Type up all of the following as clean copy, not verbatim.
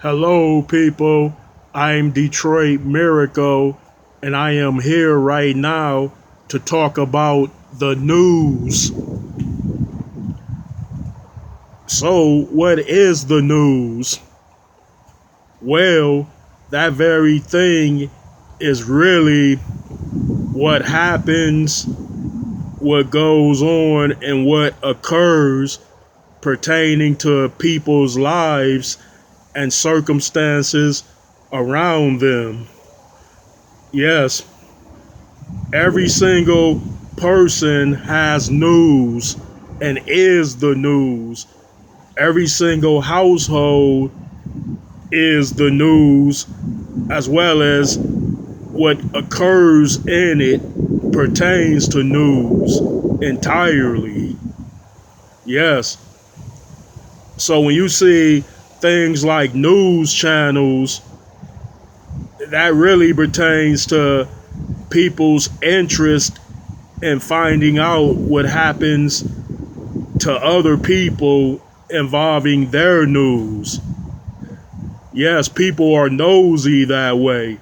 Hello, people. I'm Detroit Miracle, and I am here right now to talk about the news. So, what is the news? Well, that very thing is really what happens, what goes on, and what occurs pertaining to people's lives and circumstances around them. Yes, every single person has news and is the news. Every single household is the news, as well as what occurs in it pertains to news entirely. Yes. So when you see things like news channels, that really pertains to people's interest in finding out what happens to other people involving their news. Yes, people are nosy that way.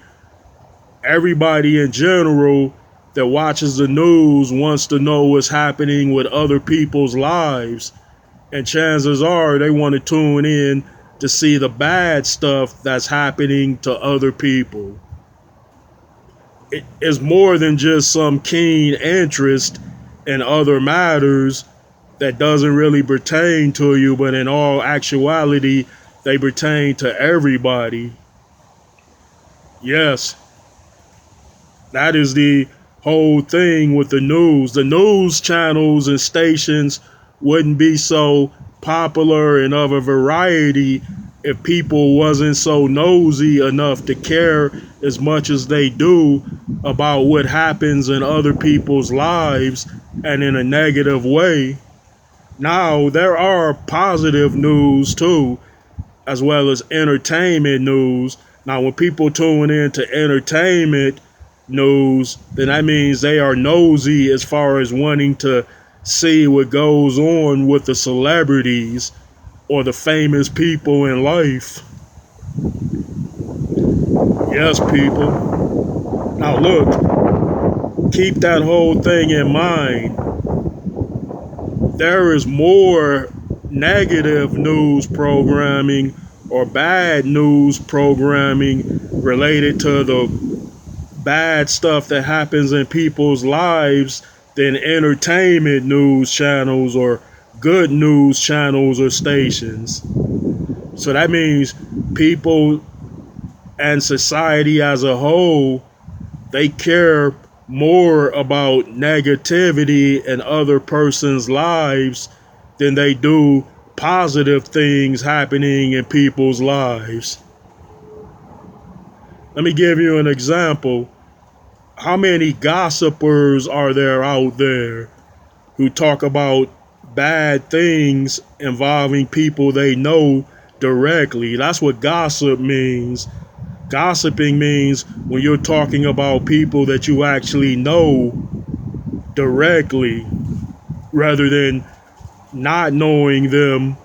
Everybody in general that watches the news wants to know what's happening with other people's lives. And chances are they want to tune in to see the bad stuff that's happening to other people. It is more than just some keen interest in other matters that doesn't really pertain to you, but in all actuality, they pertain to everybody. Yes, that is the whole thing with the news. The news channels and stations wouldn't be so popular and of a variety if people wasn't so nosy enough to care as much as they do about what happens in other people's lives and in a negative way. Now, there are positive news too, as well as entertainment news. Now, when people tune into entertainment news, then that means they are nosy as far as wanting to see what goes on with the celebrities or the famous people in life. Yes, people. Now, look, keep that whole thing in mind. There is more negative news programming or bad news programming related to the bad stuff that happens in people's lives than entertainment news channels or good news channels or stations. So that means people and society as a whole, they care more about negativity in other person's lives than they do positive things happening in people's lives. Let me give you an example. How many gossipers are there out there who talk about bad things involving people they know directly? That's what gossip means. Gossiping means when you're talking about people that you actually know directly rather than not knowing them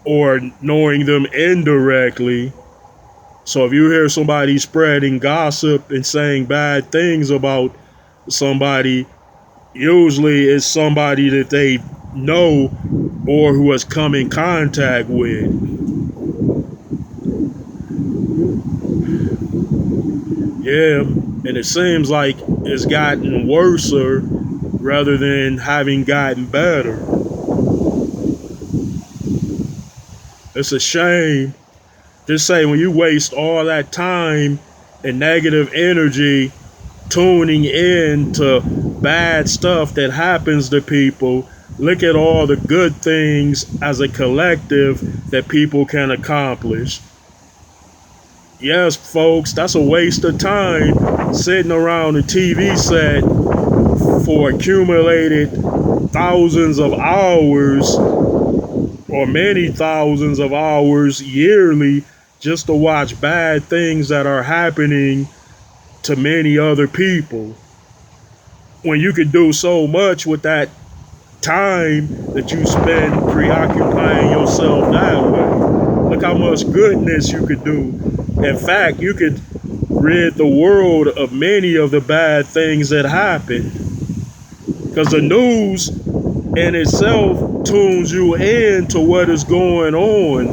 or knowing them indirectly. So if you hear somebody spreading gossip and saying bad things about somebody, usually it's somebody that they know or who has come in contact with. Yeah, and it seems like it's gotten worse rather than having gotten better. It's a shame. Just say when you waste all that time and negative energy tuning in to bad stuff that happens to people, look at all the good things as a collective that people can accomplish. Yes, folks, that's a waste of time sitting around a TV set for accumulated thousands of hours or many thousands of hours yearly just to watch bad things that are happening to many other people. When you could do so much with that time that you spend preoccupying yourself that way. Look how much goodness you could do. In fact, you could rid the world of many of the bad things that happen. Because the news in itself tunes you in to what is going on.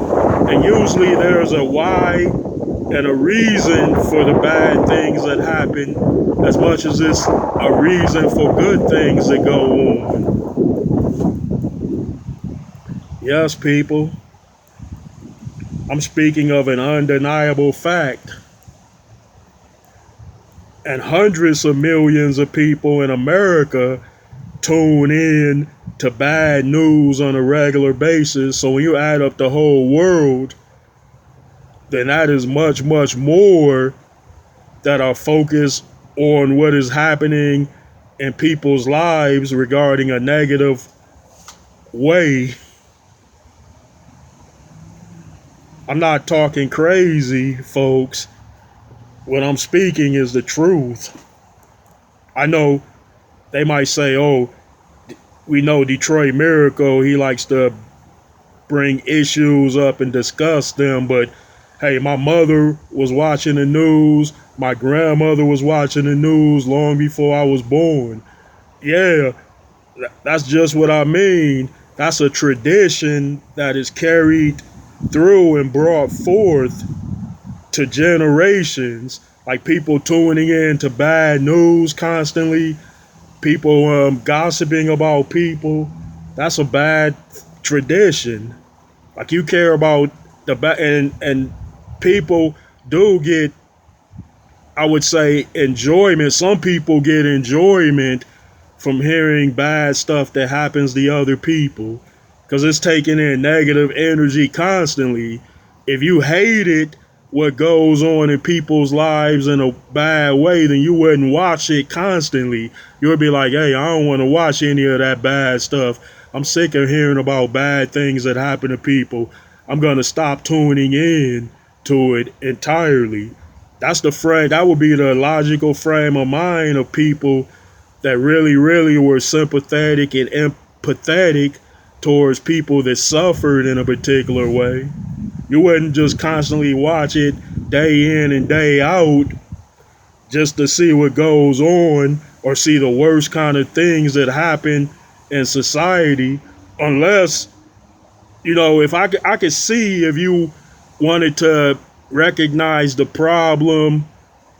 And usually there's a why and a reason for the bad things that happen as much as it's a reason for good things that go on. Yes, people, I'm speaking of an undeniable fact. And hundreds of millions of people in America tune in to bad news on a regular basis. So when you add up the whole world, then that is much, much more that are focused on what is happening in people's lives regarding a negative way. I'm not talking crazy, folks. What I'm speaking is the truth. I know they might say, oh, we know Detroit Miracle, he likes to bring issues up and discuss them, but hey, my mother was watching the news. My grandmother was watching the news long before I was born. Yeah, that's just what I mean. That's a tradition that is carried through and brought forth to generations. Like people tuning in to bad news constantly, people gossiping about people. That's a bad tradition. Like you care about the bad, and people do get, I would say, enjoyment. Some people get enjoyment from hearing bad stuff that happens to other people because it's taking in negative energy constantly. If you hated what goes on in people's lives in a bad way, then you wouldn't watch it constantly. You would be like, hey, I don't want to watch any of that bad stuff. I'm sick of hearing about bad things that happen to people. I'm going to stop tuning in to it entirely. That's the frame. That would be the logical frame of mind of people that really, really were sympathetic and empathetic towards people that suffered in a particular way. You wouldn't just constantly watch it day in and day out just to see what goes on or see the worst kind of things that happen in society, unless, if I could see if you wanted to recognize the problem,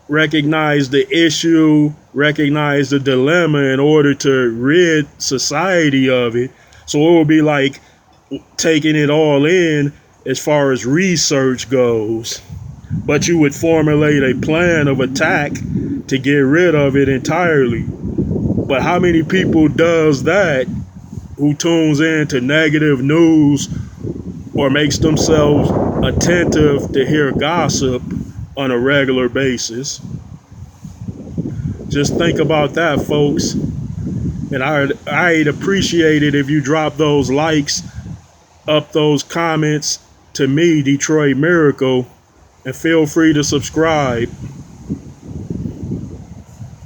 recognize the issue, recognize the dilemma in order to rid society of it. So it would be like taking it all in as far as research goes. But you would formulate a plan of attack to get rid of it entirely. But how many people does that who tunes in to negative news or makes themselves attentive to hear gossip on a regular basis? Just think about that, folks. And I'd appreciate it if you drop those likes, up those comments to me, Detroit Miracle, and feel free to subscribe.